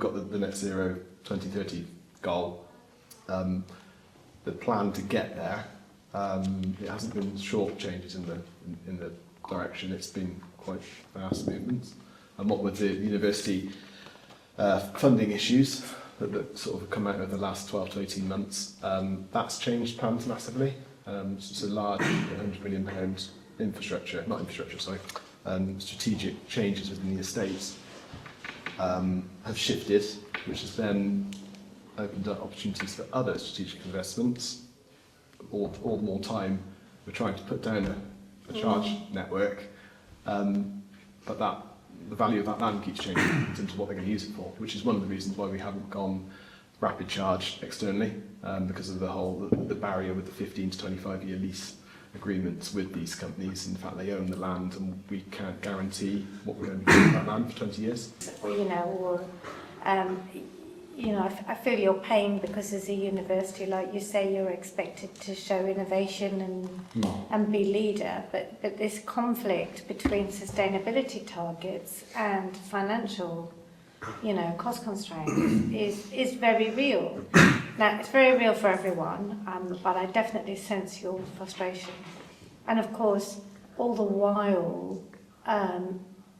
got the net zero 2030 goal. The plan to get there, it hasn't been short changes in the direction. It's been quite fast movements. And what with the university funding issues that sort of come out over the last 12 to 18 months, that's changed plans massively. It's a large £100 million strategic changes within the estates have shifted, which has then opened up opportunities for other strategic investments. All the more time we're trying to put down a charge network, but the value of that land keeps changing in terms of what they're going to use it for, which is one of the reasons why we haven't gone rapid charge externally, because of the barrier with the 15 to 25 year lease agreements with these companies. In fact, they own the land and we can't guarantee what we're going to be doing with that land for 20 years. I feel your pain because as a university, like you say, you're expected to show innovation and be leader, but this conflict between sustainability targets and financial, cost constraints is very real. Now, it's very real for everyone, but I definitely sense your frustration. And of course, all the while,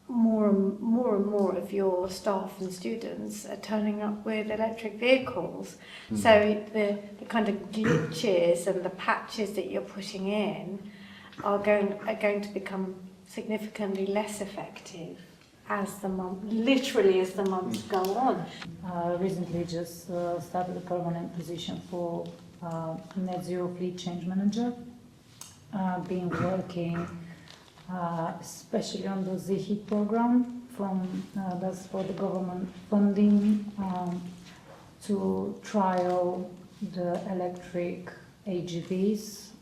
more and more of your staff and students are turning up with electric vehicles. So the kind of glitches and the patches that you're putting in are going to become significantly less effective as the months go on. Recently just started a permanent position for net zero fleet change manager. Been working especially on the ZHIT program that's for the government funding to trial the electric AGVs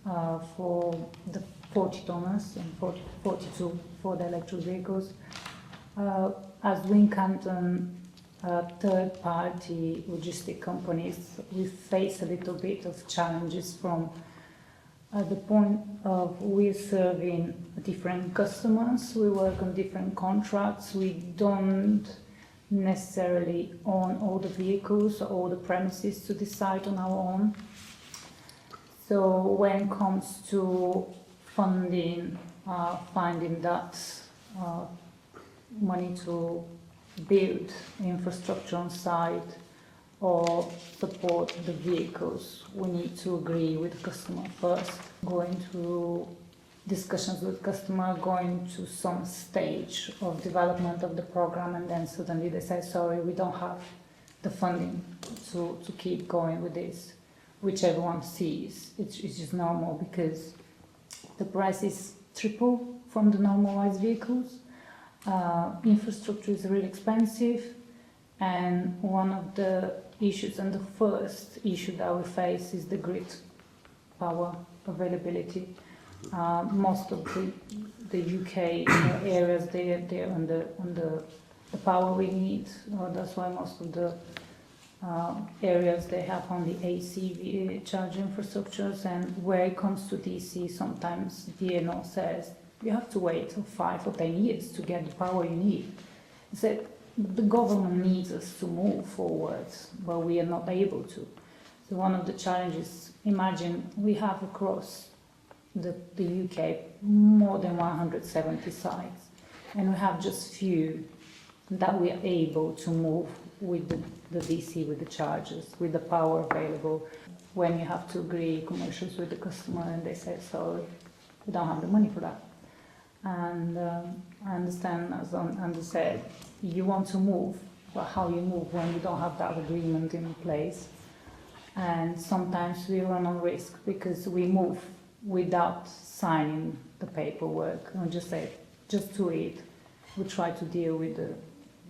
for the 40 tonners and 42 for the electric vehicles. As Wincanton third-party logistic companies, we face a little bit of challenges from the point of we're serving different customers, we work on different contracts, we don't necessarily own all the vehicles or all the premises to decide on our own. So when it comes to funding, finding that money to build infrastructure on site or support the vehicles, we need to agree with the customer first. Going through discussions with customer, going to some stage of development of the program, and then suddenly they say, sorry, we don't have the funding to keep going with this, which everyone sees. It's just normal because the price is triple from the normalized vehicles. Infrastructure is really expensive, and one of the issues, and the first issue that we face, is the grid power availability. Most of the UK areas, they're on the power we need. That's why most of the areas they have only AC charge infrastructures, and where it comes to DC, sometimes DNO says you have to wait for 5 or 10 years to get the power you need. So the government needs us to move forward, but we are not able to. So one of the challenges, imagine we have across the UK more than 170 sites, and we have just few that we are able to move with the DC, with the chargers, with the power available. When you have to agree commercials with the customer and they say, sorry, we don't have the money for that. And I understand, as Andy said, you want to move, but how you move when you don't have that agreement in place? And sometimes we run on risk because we move without signing the paperwork and just say, just do it. We try to deal with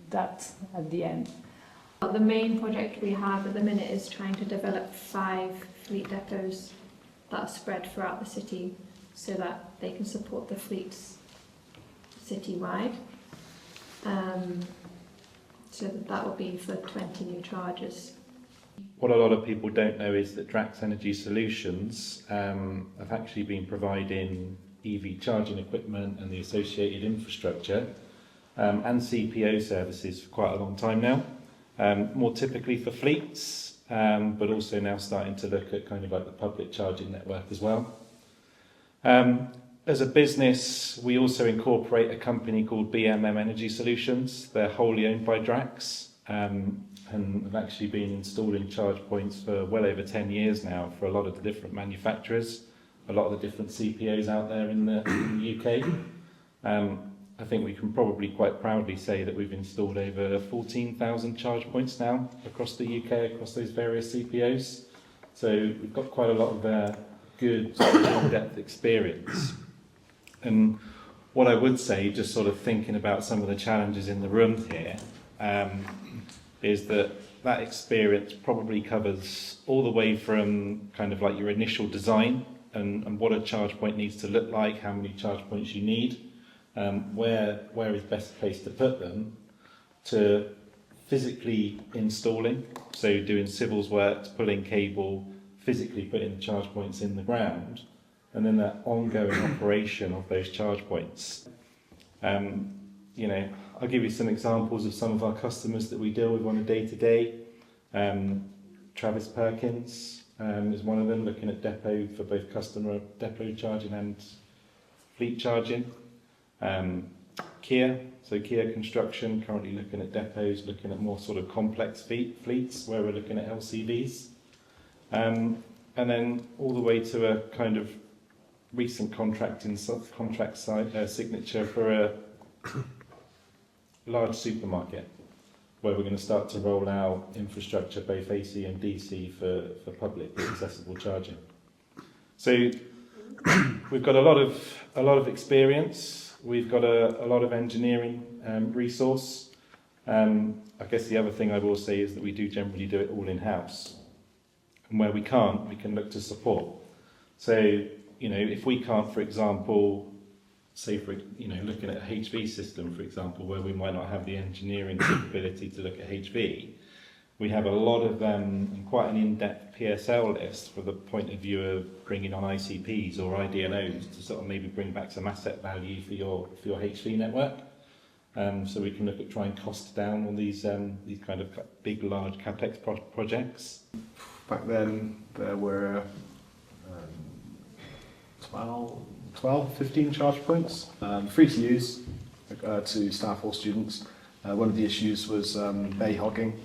that at the end. The main project we have at the minute is trying to develop 5 fleet depots that are spread throughout the city so that they can support the fleets citywide. So that will be for 20 new chargers. What a lot of people don't know is that Drax Energy Solutions have actually been providing EV charging equipment and the associated infrastructure and CPO services for quite a long time now. more typically for fleets, but also now starting to look at kind of like the public charging network as well. As a business, we also incorporate a company called BMM Energy Solutions. They're wholly owned by Drax, and have actually been installing charge points for well over 10 years now for a lot of the different manufacturers, a lot of the different CPOs out there in the UK. I think we can probably quite proudly say that we've installed over 14,000 charge points now across the UK, across those various CPOs. So we've got quite a lot of good in-depth experience. And what I would say, just sort of thinking about some of the challenges in the room here, is that experience probably covers all the way from kind of like your initial design and what a charge point needs to look like, how many charge points you need, where is best placed to put them, to physically installing, so doing civils works, pulling cable, physically putting the charge points in the ground, and then that ongoing operation of those charge points. You know, I'll give you some examples of some of our customers that we deal with on a day-to-day. Travis Perkins is one of them, looking at depot for both customer depot charging and fleet charging. Kia Construction, currently looking at depots, looking at more sort of complex fleets where we're looking at LCVs. And then all the way to a kind of recent contract signature for a large supermarket where we're going to start to roll out infrastructure, both AC and DC, for public accessible charging. So we've got a lot of experience. We've got a lot of engineering resource. I guess the other thing I will say is that we do generally do it all in-house. And where we can't, we can look to support. So, you know, if we can't, for example, say for, you know, looking at a HV system, for example, where we might not have the engineering capability to look at HV, we have a lot of quite an in-depth PSL list for the point of view of bringing on ICPs or IDLOs to sort of maybe bring back some asset value for your HV network. So we can look at trying cost down on these kind of big, large capex projects. Back then, there were 15 charge points, free to use to staff or students. One of the issues was bay hogging,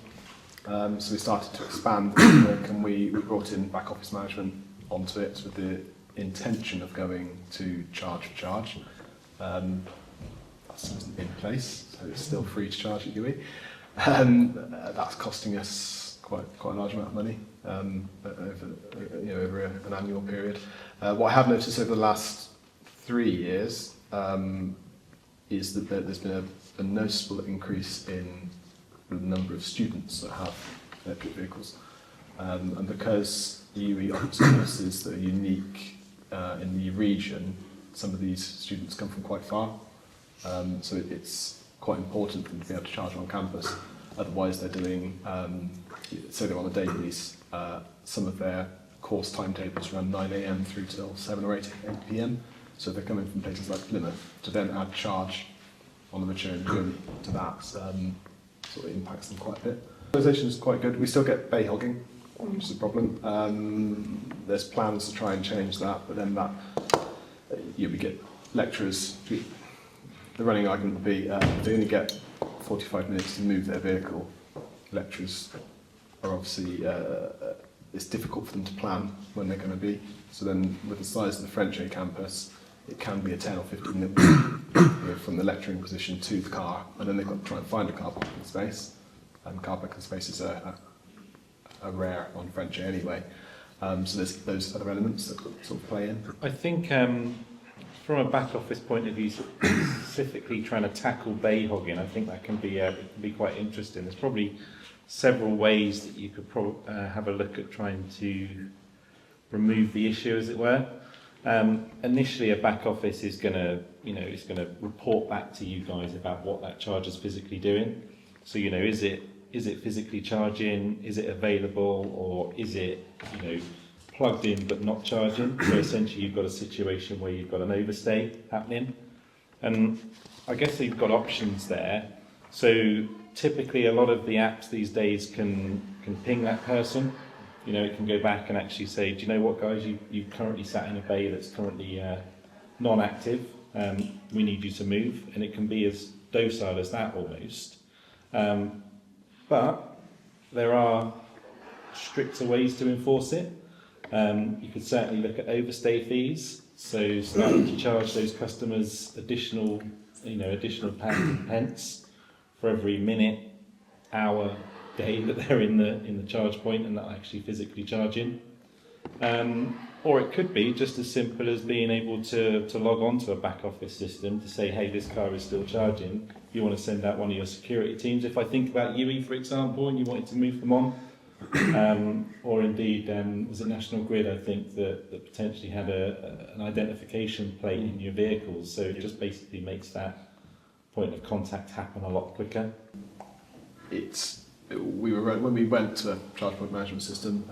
so we started to expand the network, and we brought in back office management onto it with the intention of going to charge for charge. That isn't in place, so it's still free to charge at UE. That's costing us quite a large amount of money over an annual period. What I have noticed over the last 3 years is that there's been a noticeable increase in the number of students that have electric vehicles, and because UE offers services that are unique in the region, some of these students come from quite far, so it's quite important for them to be able to charge on campus. Otherwise they're doing, so they're on a day release, some of their course timetables run 9 AM through till 7 or 8 PM, so they're coming from places like Plymouth to then add charge on the return journey to that, sort of impacts them quite a bit. Organisation is quite good. We still get bay hogging, which is a problem. There's plans to try and change that, but then we get lecturers. The running argument would be they only get 45 minutes to move their vehicle. Lecturers are obviously, it's difficult for them to plan when they're going to be. So then with the size of the French A campus, it can be a 10 or 15 minute from the lecturing position to the car, and then they've got to try and find a car parking space. And car parking spaces are rare on French A anyway. So there's those other elements that sort of play in. I think from a back office point of view, specifically trying to tackle bay hogging, I think that can be quite interesting. There's probably several ways that you could have a look at trying to remove the issue, as it were. Initially, a back office is going to report back to you guys about what that charge is physically doing. So, is it physically charging? Is it available, or is it plugged in but not charging? So essentially, you've got a situation where you've got an overstay happening, and I guess you've got options there. So typically a lot of the apps these days can ping that person. You know, it can go back and actually say, do you know what, guys, you've currently sat in a bay that's currently non-active. We need you to move, and it can be as docile as that almost. But there are stricter ways to enforce it. You could certainly look at overstay fees, so starting to charge those customers additional pounds and pence for every minute, hour, day that they're in the charge point and not actually physically charging. Or it could be just as simple as being able to log on to a back office system to say, hey, this car is still charging. You want to send out one of your security teams. If I think about UE, for example, and you wanted to move them on, or indeed, was it National Grid, I think, that potentially had an identification plate in your vehicles. So it just basically makes that point of contact happen a lot quicker. When we went to a charge point management system,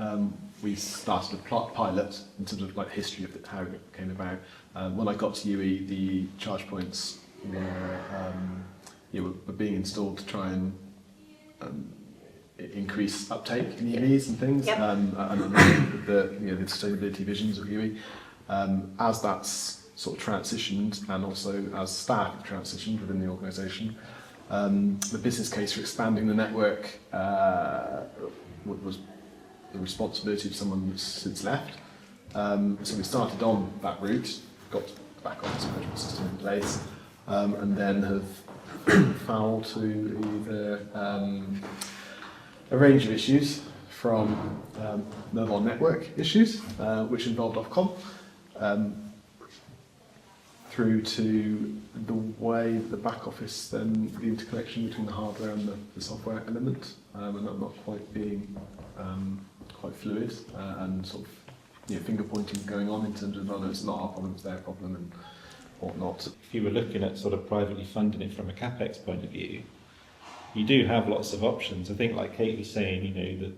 we started a pilot in terms of like history of how it came about. When I got to UE, the charge points were being installed to try and increase uptake in EVs and things, and the sustainability visions of UE. As that's sort of transitioned, and also as staff have transitioned within the organisation, the business case for expanding the network was the responsibility of someone that's since left. So we started on that route, got the back office management system in place, and then have foul to either a range of issues from mobile network issues, which involved Ofcom, through to the way the back office, then the interconnection between the hardware and the software element, and that not quite being quite fluid, and sort of finger pointing going on in terms of, oh no, it's not our problem, it's their problem, and whatnot. If you were looking at sort of privately funding it from a capex point of view, you do have lots of options. I think, like Kate was saying, that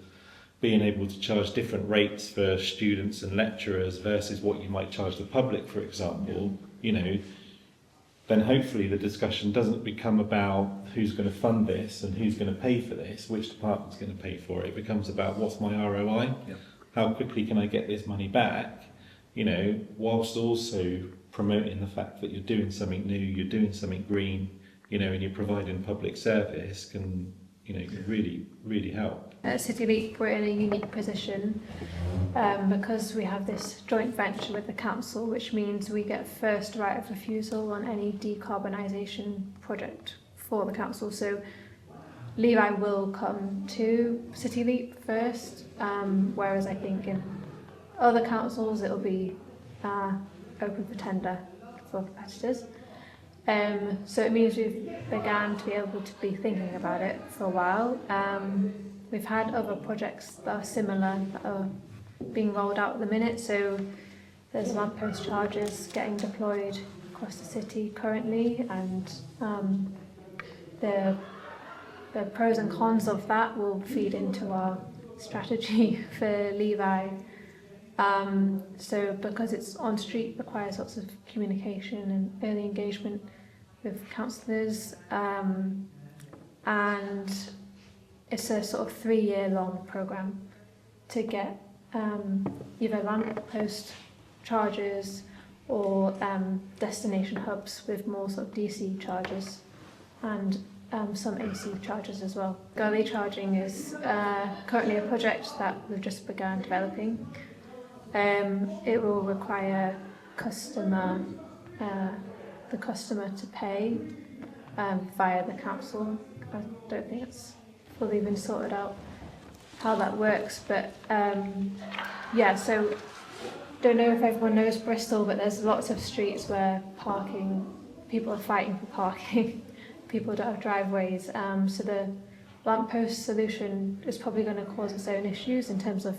being able to charge different rates for students and lecturers versus what you might charge the public, for example, then hopefully the discussion doesn't become about who's going to fund this and who's going to pay for this, which department's going to pay for it. It becomes about what's my ROI, how quickly can I get this money back, whilst also promoting the fact that you're doing something new, you're doing something green, and you're providing public service can, really, really help. At City Leap, we're in a unique position because we have this joint venture with the council, which means we get first right of refusal on any decarbonisation project for the council. So Levi will come to City Leap first, whereas I think in other councils it'll be open for tender for competitors. So it means we've began to be able to be thinking about it for a while. We've had other projects that are similar that are being rolled out at the minute. So there's lamppost chargers getting deployed across the city currently, and the pros and cons of that will feed into our strategy for Levi. So because it's on street, requires lots of communication and early engagement with councillors, and it's a sort of 3-year long programme to get either lamppost chargers or destination hubs with more sort of DC chargers and some AC chargers as well. Gully charging is currently a project that we've just begun developing. It will require the customer to pay via the council. I don't think it's fully been sorted out how that works, but so don't know if everyone knows Bristol, but there's lots of streets where people are fighting for parking. People don't have driveways, so the lamppost solution is probably going to cause its own issues in terms of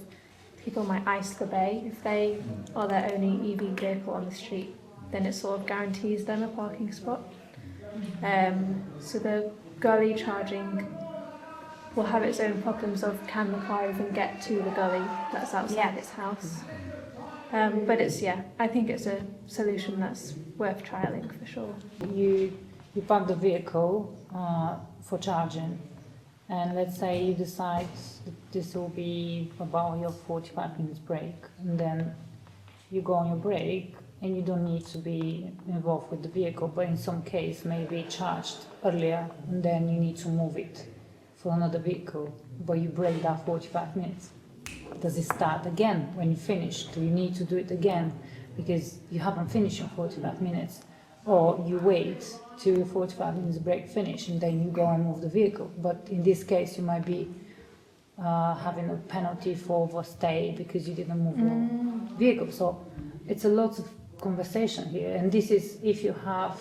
people might ice the bay. If they are their only EV vehicle on the street, then it sort of guarantees them a parking spot. So the gully charging will have its own problems of, can the car even get to the gully that's outside its house? But I think it's a solution that's worth trialling for sure. You park the vehicle for charging, and let's say you decide that this will be about your 45 minutes break, and then you go on your break and you don't need to be involved with the vehicle, but in some case maybe charged earlier and then you need to move it for another vehicle, but you break that 45 minutes. Does it start again when you finish? Do you need to do it again because you haven't finished your 45 minutes? Or you wait till your 45 minutes break finish and then you go and move the vehicle. But in this case you might be having a penalty for overstay because you didn't move your vehicle. So it's a lot of conversation here, and this is if you have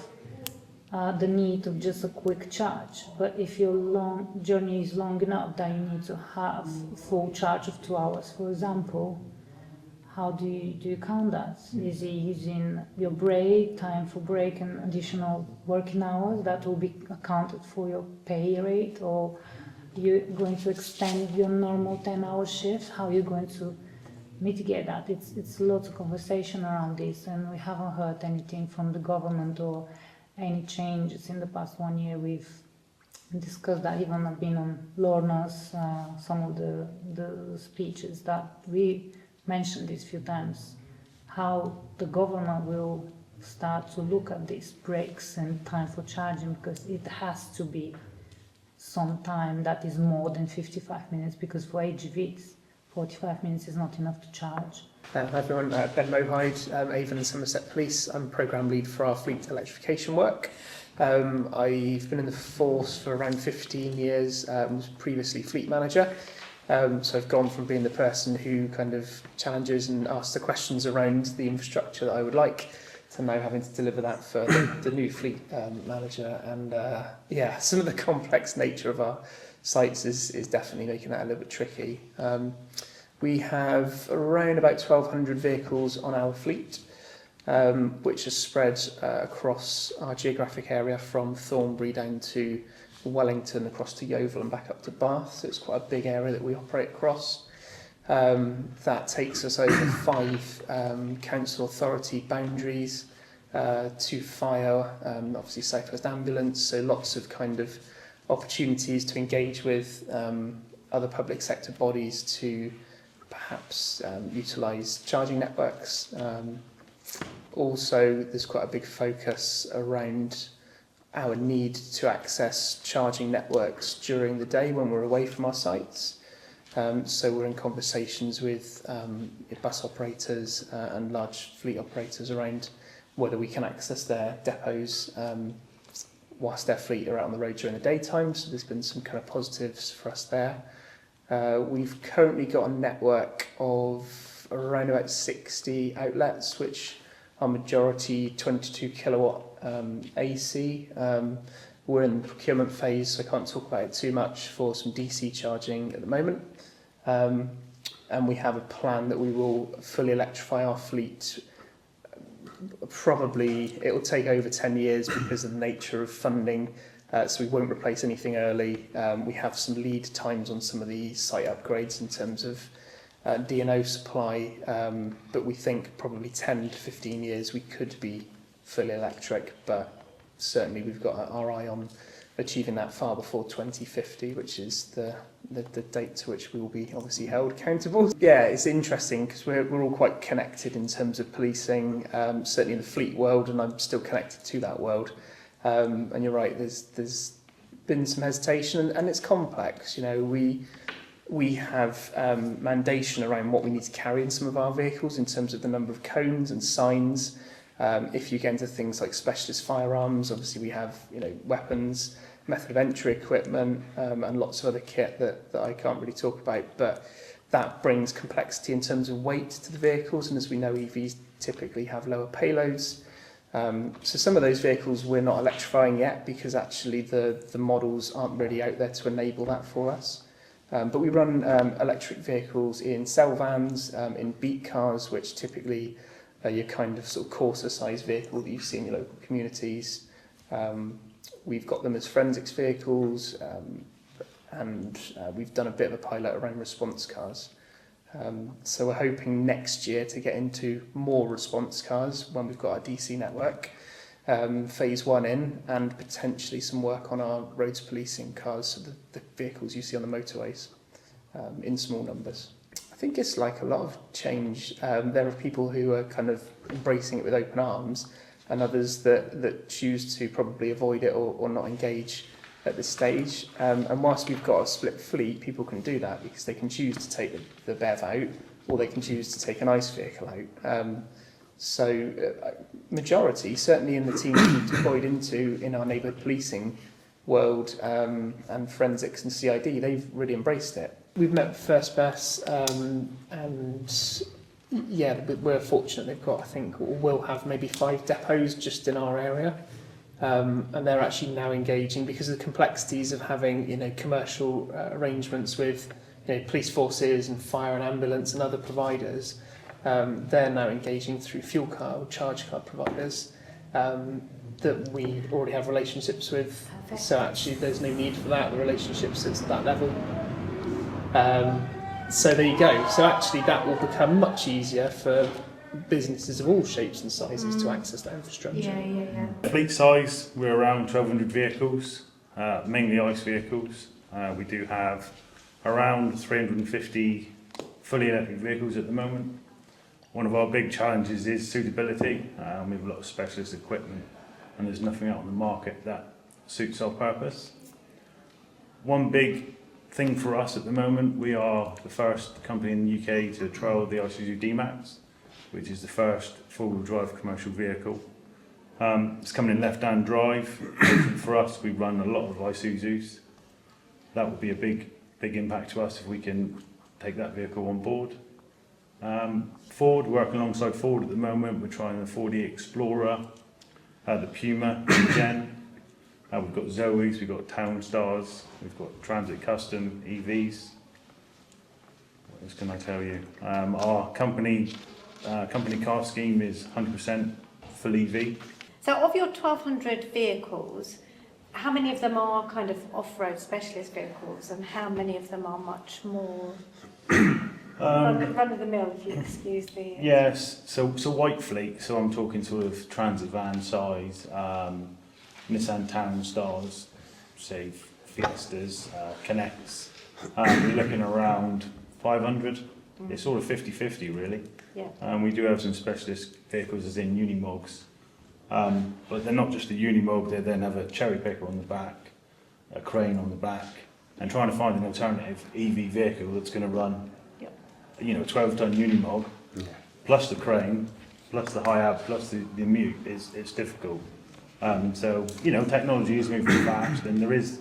the need of just a quick charge. But if your long journey is long enough that you need to have full charge of 2 hours, for example, how do you count that? Is it using your break, time for break and additional working hours that will be accounted for your pay rate, or you're going to extend your normal 10-hour shift? How are you going to mitigate that? It's a lot of conversation around this, and we haven't heard anything from the government or any changes in the past 1 year. We've discussed that. Even I've been on Lorna's, some of the speeches that we mentioned this few times, how the government will start to look at these breaks and time for charging, because it has to be some time that is more than 55 minutes, because for HGVs 45 minutes is not enough to charge. Hi everyone, Ben Mohide, Avon and Somerset Police. I'm programme lead for our fleet electrification work. I've been in the force for around 15 years, was previously fleet manager. So I've gone from being the person who kind of challenges and asks the questions around the infrastructure that I would like, to now having to deliver that for the new fleet manager. And yeah, some of the complex nature of our sites is definitely making that a little bit tricky. We have around about 1,200 vehicles on our fleet, which is spread across our geographic area from Thornbury down to Wellington, across to Yeovil and back up to Bath. So it's quite a big area that we operate across. That takes us over 5 council authority boundaries, 2 fire, obviously South West Ambulance, so lots of kind of opportunities to engage with other public sector bodies to perhaps utilise charging networks. Also, there's quite a big focus around our need to access charging networks during the day when we're away from our sites. So we're in conversations with bus operators and large fleet operators around whether we can access their depots whilst their fleet are out on the road during the daytime. So there's been some kind of positives for us there. We've currently got a network of around about 60 outlets, which are majority 22 kilowatt AC. We're in the procurement phase, so I can't talk about it too much, for some DC charging at the moment. And we have a plan that we will fully electrify our fleet. Probably it will take over 10 years because of the nature of funding, so we won't replace anything early. We have some lead times on some of the site upgrades in terms of D&O supply, but we think probably 10 to 15 years we could be fully electric, but certainly we've got our eye on achieving that far before 2050, which is the date to which we will be obviously held accountable. Yeah, it's interesting because we're all quite connected in terms of policing, certainly in the fleet world, and I'm still connected to that world. And you're right, there's been some hesitation, and it's complex. You know, we have mandation around what we need to carry in some of our vehicles in terms of the number of cones and signs. If you get into things like specialist firearms, obviously we have, you know, weapons, method of entry equipment, and lots of other kit that I can't really talk about, but that brings complexity in terms of weight to the vehicles, and as we know, EVs typically have lower payloads. So some of those vehicles we're not electrifying yet because actually the models aren't really out there to enable that for us. But we run electric vehicles in cell vans, in beat cars, which typically are your kind of sort of Corsa-sized vehicle that you see in your local communities. We've got them as forensics vehicles, and we've done a bit of a pilot around response cars. So we're hoping next year to get into more response cars when we've got our DC network. phase 1 in, and potentially some work on our roads policing cars, so the vehicles you see on the motorways, in small numbers. I think it's like a lot of change. There are people who are kind of embracing it with open arms, and others that choose to probably avoid it or not engage at this stage. And whilst we've got a split fleet, people can do that because they can choose to take the BEV out, or they can choose to take an ICE vehicle out. So majority, certainly in the teams we've deployed into in our neighbourhood policing world, and forensics and CID, they've really embraced it. We've met with First Best, and yeah, we're fortunate they've got, I think, we'll have maybe 5 depots just in our area. And they're actually now engaging because of the complexities of having, you know, commercial arrangements with, you know, police forces and fire and ambulance and other providers. They're now engaging through fuel card or charge card providers that we already have relationships with. Perfect. So actually there's no need for that, the relationships at that level. So there you go. So actually that will become much easier for businesses of all shapes and sizes to access that infrastructure. Yeah. Fleet size, we're around 1,200 vehicles, mainly ICE vehicles. We do have around 350 fully electric vehicles at the moment. One of our big challenges is suitability. We have a lot of specialist equipment and there's nothing out on the market that suits our purpose. One big thing for us at the moment, we are the first company in the UK to trial the Isuzu D-Max, which is the first four-wheel drive commercial vehicle. It's coming in left-hand drive. For us, we run a lot of Isuzus. That would be a big impact to us if we can take that vehicle on board. Ford, working alongside Ford at the moment, we're trying the Ford Explorer, the Puma Gen. We've got Zoes, we've got Town Stars, we've got Transit Custom, EVs. What else can I tell you? Our company car scheme is 100% full EV. So of your 1,200 vehicles, how many of them are kind of off-road specialist vehicles, and how many of them are much more run-of-the-mill, if you excuse the... Yes, so white fleet, so I'm talking sort of transit van size, Nissan Town Stars, say Fiestas, Connects. We're looking around 500. It's sort of 50-50 really. Yeah. We do have some specialist vehicles as in Unimogs. But they're not just a Unimog, they then have a cherry picker on the back, a crane on the back, and trying to find an alternative EV vehicle that's going to run, you know, a 12-ton Unimog, plus the crane, plus the high-ab, plus the mute, it's difficult. So, you know, technology is moving fast, and there is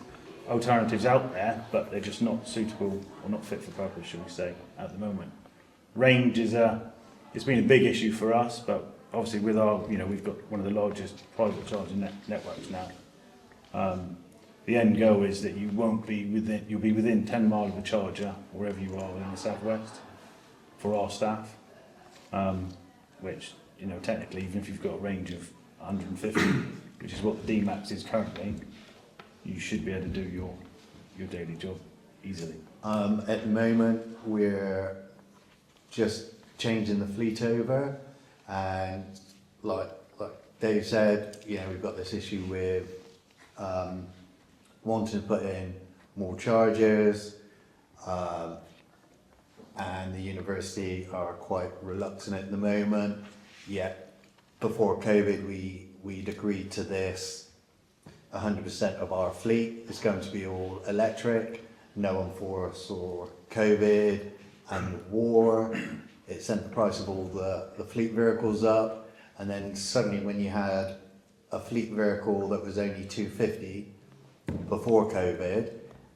alternatives out there, but they're just not suitable or not fit for purpose, shall we say, at the moment. Range is it's been a big issue for us, but obviously with our, you know, we've got one of the largest private charging networks now. The end goal is that you'll be within 10 miles of a charger wherever you are in the southwest for our staff, which, you know, technically, even if you've got a range of 150, which is what the D-Max is currently, you should be able to do your daily job easily. At the moment, we're just changing the fleet over, and like Dave said, you know, we've got this issue with wanting to put in more chargers, and the university are quite reluctant at the moment. Yet before COVID, we'd agreed to this. 100% of our fleet is going to be all electric. No one foresaw COVID and the war. It sent the price of all the fleet vehicles up, and then suddenly when you had a fleet vehicle that was only $250 before COVID,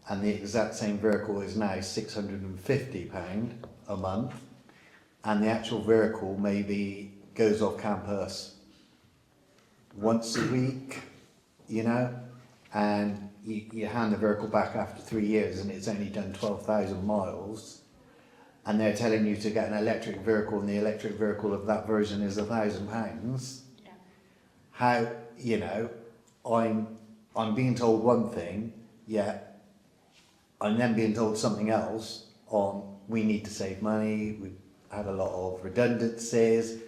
and the exact same vehicle is now £650 a month, and the actual vehicle maybe goes off campus once a week, you know, and you hand the vehicle back after 3 years and it's only done 12,000 miles, and they're telling you to get an electric vehicle, and the electric vehicle of that version is £1,000. Yeah. How, you know, I'm being told one thing, yet I'm then being told something else on we need to save money, we've had a lot of redundancies,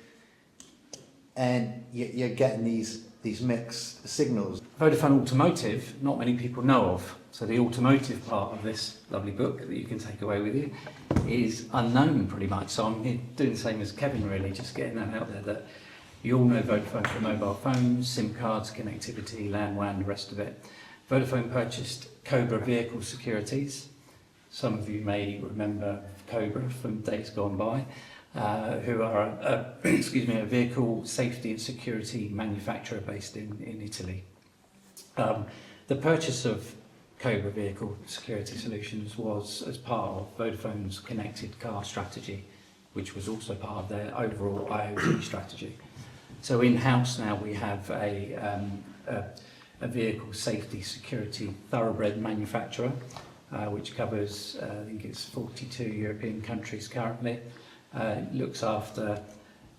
and you're getting these these mixed signals. Vodafone Automotive, not many people know of. So the automotive part of this lovely book that you can take away with you is unknown pretty much. So I'm here doing the same as Kevin really, just getting that out there, that you all know Vodafone for mobile phones, SIM cards, connectivity, LAN, WAN, the rest of it. Vodafone purchased Cobra Vehicle Securities. Some of you may remember Cobra from days gone by, who are a vehicle safety and security manufacturer based in Italy. The purchase of Cobra Vehicle Security Solutions was as part of Vodafone's connected car strategy, which was also part of their overall IoT strategy. So in-house now we have a vehicle safety security thoroughbred manufacturer, which covers, I think it's 42 European countries currently. Looks after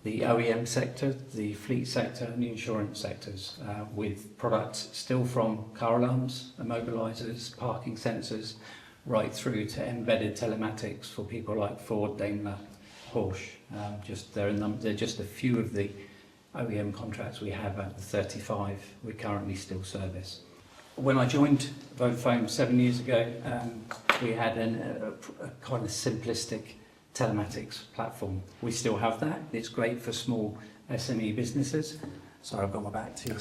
the OEM sector, the fleet sector and the insurance sectors, with products still from car alarms, immobilizers, parking sensors, right through to embedded telematics for people like Ford, Daimler, Porsche. They're just a few of the OEM contracts we have out of the 35 we currently still service. When I joined Vodafone 7 years ago, we had a kind of simplistic telematics platform. We still have that. It's great for small SME businesses. Sorry, I've got my back to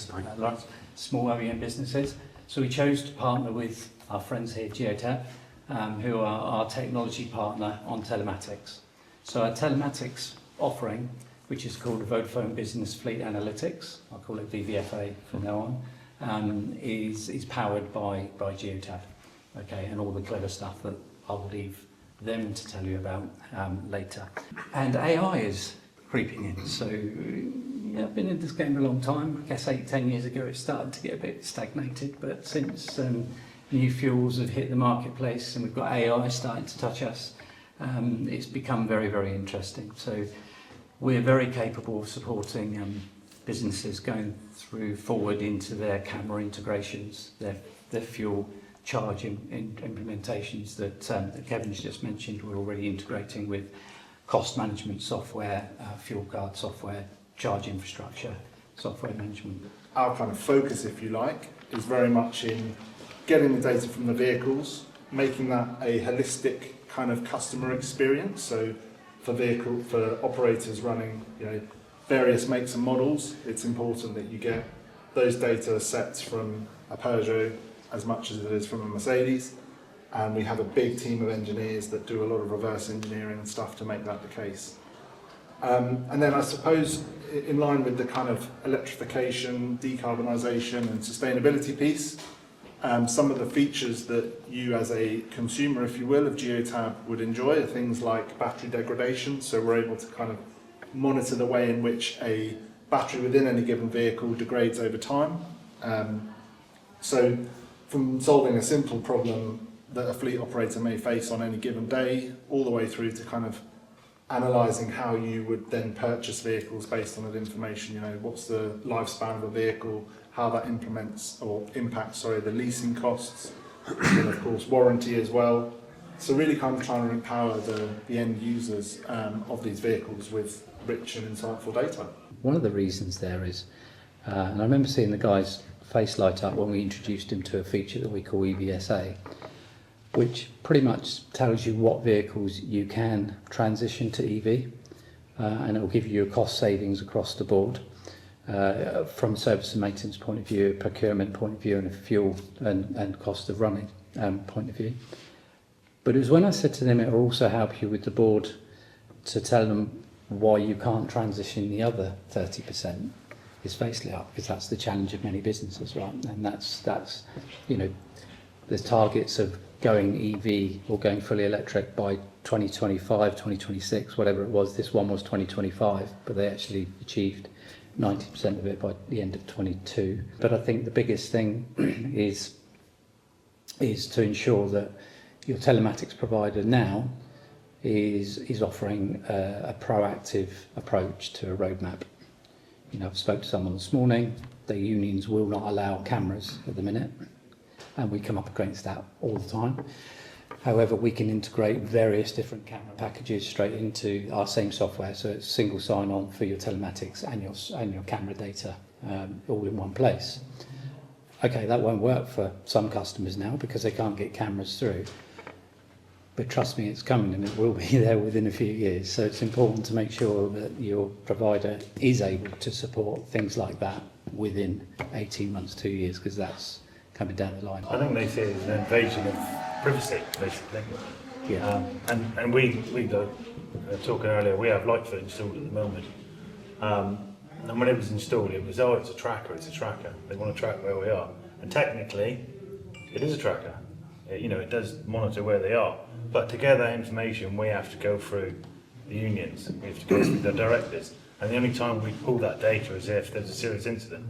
small OEM businesses. So we chose to partner with our friends here at Geotab, who are our technology partner on telematics. So our telematics offering, which is called the Vodafone Business Fleet Analytics, I'll call it VBFA from now on, is powered by Geotab, okay, and all the clever stuff that I'll leave them to tell you about later. And AI is creeping in. So yeah, I've been in this game a long time. I guess 8-10 years ago it started to get a bit stagnated, but since new fuels have hit the marketplace and we've got AI starting to touch us, it's become very, very interesting. So we're very capable of supporting businesses going forward into their camera integrations, their fuel charging implementations that Kevin's just mentioned. We're already integrating with cost management software, fuel card software, charge infrastructure, software management. Our kind of focus, if you like, is very much in getting the data from the vehicles, making that a holistic kind of customer experience. So for operators running, various makes and models, it's important that you get those data sets from a Peugeot as much as it is from a Mercedes, and we have a big team of engineers that do a lot of reverse engineering and stuff to make that the case. And then I suppose in line with the kind of electrification, decarbonisation and sustainability piece, some of the features that you as a consumer, if you will, of Geotab would enjoy are things like battery degradation. So we're able to kind of monitor the way in which a battery within any given vehicle degrades over time. So from solving a simple problem that a fleet operator may face on any given day, all the way through to kind of analysing how you would then purchase vehicles based on that information. What's the lifespan of a vehicle, how that impacts the leasing costs, and of course warranty as well. So really kind of trying to empower the end users of these vehicles with rich and insightful data. One of the reasons there is, and I remember seeing the guy's face light up when we introduced him to a feature that we call EVSA, which pretty much tells you what vehicles you can transition to EV, and it will give you a cost savings across the board from service and maintenance point of view, procurement point of view, and a fuel and cost of running point of view. But it was when I said to them it will also help you with the board to tell them why you can't transition the other 30%. His face lit up, because that's the challenge of many businesses, right? And that's the targets of going EV or going fully electric by 2025, 2026, whatever it was. This one was 2025, but they actually achieved 90% of it by the end of 22. But I think the biggest thing is to ensure that your telematics provider now is offering a proactive approach to a roadmap. I've spoke to someone this morning. The unions will not allow cameras at the minute, and we come up against that all the time. However, we can integrate various different camera packages straight into our same software, so it's single sign-on for your telematics and your camera data all in one place. Okay, that won't work for some customers now because they can't get cameras through. But trust me, it's coming and it will be there within a few years. So it's important to make sure that your provider is able to support things like that within 18 months, 2 years, because that's coming down the line. I think they see it as an invasion of privacy, basically. Yeah. And we were talking earlier, we have Lightfoot installed at the moment. And when it was installed, it was, oh, it's a tracker. They want to track where we are. And technically, it is a tracker. It does monitor where they are. But to get that information, we have to go through the unions. We have to go through the directors. And the only time we pull that data is if there's a serious incident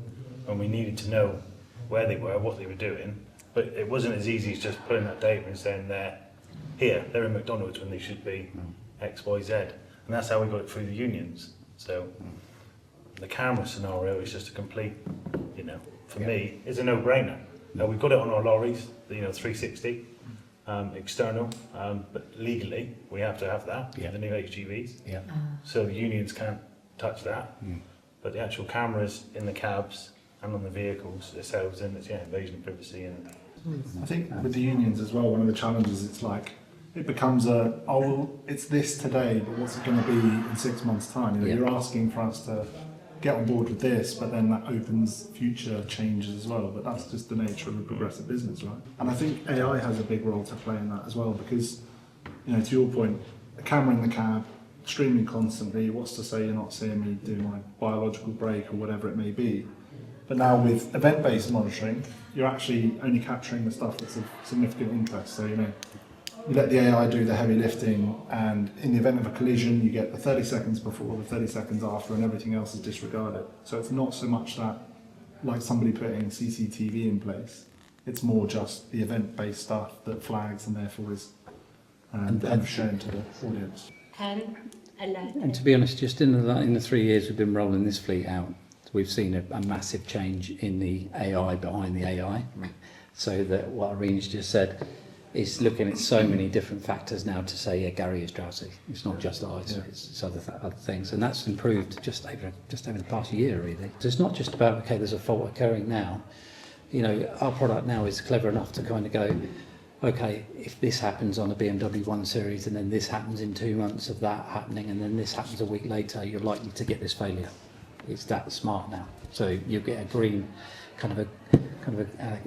and we needed to know where they were, what they were doing. But it wasn't as easy as just pulling that data and saying they're in McDonald's when they should be X, Y, Z. And that's how we got it through the unions. So the camera scenario is just a complete, for me, it's a no-brainer. We've got it on our lorries, 360 external, but legally we have to have that for the new HGVs. Yeah. So the unions can't touch that. But the actual cameras in the cabs and on the vehicles themselves, and it's invasion of privacy. And I think with the unions as well, one of the challenges, it's like it becomes it's this today, but what's it going to be in 6 months' time? You're asking for us to get on board with this, but then that opens future changes as well. But that's just the nature of a progressive business, right? And I think AI has a big role to play in that as well, because, to your point, a camera in the cab, streaming constantly, what's to say you're not seeing me do my biological break or whatever it may be. But now with event-based monitoring, you're actually only capturing the stuff that's of significant interest. So, you let the AI do the heavy lifting, and in the event of a collision, you get the 30 seconds before, the 30 seconds after, and everything else is disregarded. So it's not so much that, like somebody putting CCTV in place, it's more just the event-based stuff that flags and therefore is shown to the audience. 10, 11. And to be honest, just in the 3 years we've been rolling this fleet out, we've seen a massive change in the AI behind the AI. So that what Irene's just said is looking at so many different factors now to say, Gary is drowsy. It's not just eyes, it's other things. And that's improved just over the past year, really. So it's not just about, there's a fault occurring now. Our product now is clever enough to kind of go, if this happens on a BMW 1 Series and then this happens in 2 months of that happening and then this happens a week later, you're likely to get this failure. It's that smart now. So you get a green, kind of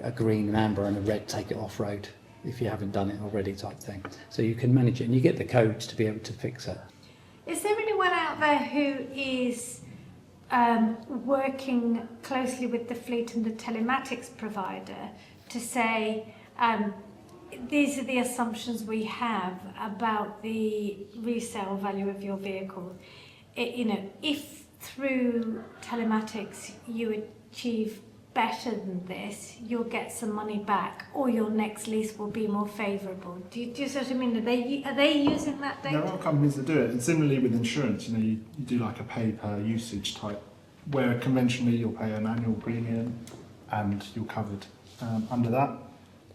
a green, an amber and a red, take it off road if you haven't done it already type thing. So you can manage it and you get the codes to be able to fix it. Is there anyone out there who is working closely with the fleet and the telematics provider to say, these are the assumptions we have about the resale value of your vehicle? If through telematics you achieve better than this, you'll get some money back, or your next lease will be more favourable. Do you see what I mean? Are they using that data? There are companies that do it, and similarly with insurance, you do like a pay per usage type, where conventionally you'll pay an annual premium and you're covered under that.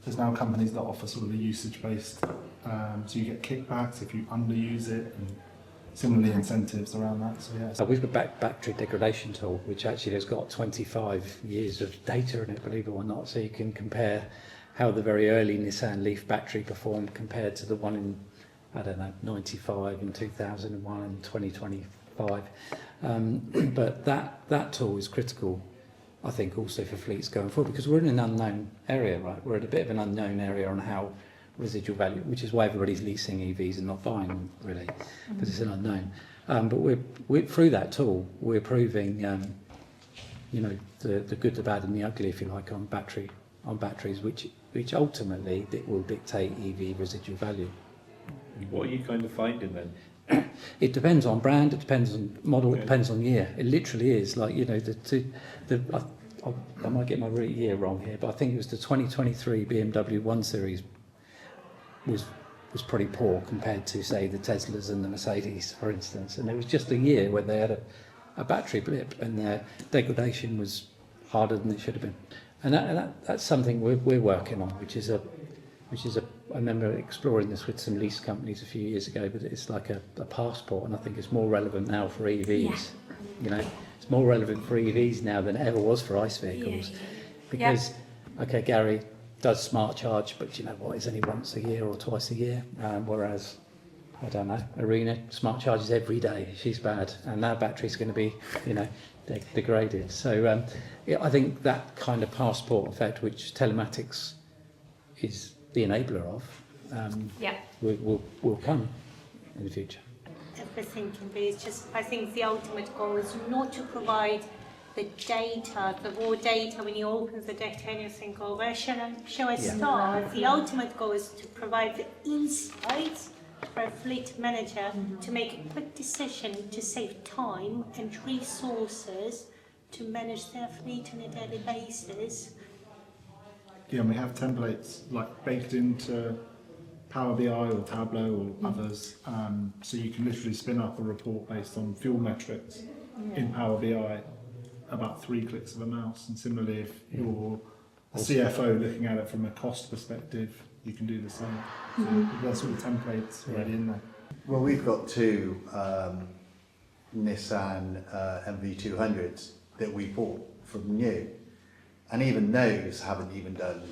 There's now companies that offer sort of a usage based, so you get kickbacks if you underuse it, and similarly incentives around that. So we've got a battery degradation tool which actually has got 25 years of data in it, believe it or not, so you can compare how the very early Nissan Leaf battery performed compared to the one in 95 and 2001 and 2025. But that tool is critical, I think, also for fleets going forward, because we're in an unknown area, right? We're at a bit of an unknown area on how residual value, which is why everybody's leasing EVs and not buying them, really, because it's an unknown. But we're through that tool, we're proving, the good, the bad, and the ugly, if you like, on batteries, which ultimately will dictate EV residual value. What are you kind of finding then? It depends on brand, it depends on model, it depends on year. It literally is like, I might get my year wrong here, but I think it was the 2023 BMW 1 Series was pretty poor compared to, say, the Teslas and the Mercedes, for instance. And it was just a year where they had a battery blip and their degradation was harder than it should have been. And that's something we're working on, which is which is I remember exploring this with some lease companies a few years ago, but it's like a passport, and I think it's more relevant now for EVs. Yeah. You know, it's more relevant for EVs now than it ever was for ICE vehicles. Yeah. Because, okay, Gary does smart charge, but you know what, it's only once a year or twice a year, whereas, I don't know, Arena smart charges every day. She's bad, and that battery's going to be, you know, degraded. So yeah, I think that kind of passport effect, which telematics is the enabler of, will come in the future. Everything can be. It's just, I think the ultimate goal is not to provide the data, the raw data. When you open the data and you think, oh, where shall I start? The ultimate goal is to provide the insights for a fleet manager to make a quick decision to save time and resources to manage their fleet on a daily basis. Yeah, and we have templates like baked into Power BI or Tableau or others, so you can literally spin up a report based on fuel metrics in Power BI about 3 clicks of a mouse. And similarly, if you're a CFO looking at it from a cost perspective, you can do the same. So there's all the templates already in there. Well, we've got two Nissan MV200s that we bought from new, and even those haven't even done,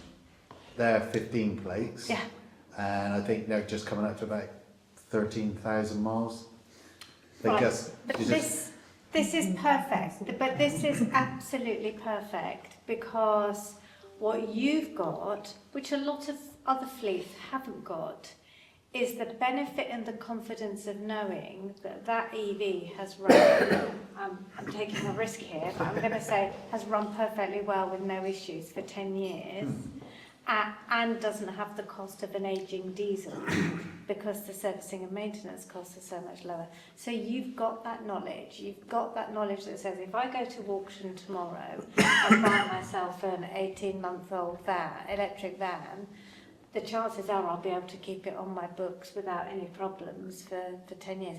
they're 15 plates, and I think they're just coming up to about 13,000 miles. They But this is perfect, but this is absolutely perfect, because what you've got, which a lot of other fleets haven't got, is the benefit and the confidence of knowing that that EV has run, I'm taking a risk here, but I'm going to say has run perfectly well with no issues for 10 years, and doesn't have the cost of an ageing diesel, because the servicing and maintenance costs are so much lower. So you've got that knowledge. You've got that knowledge that says, if I go to auction tomorrow and buy myself an 18-month-old electric van, the chances are I'll be able to keep it on my books without any problems for 10 years.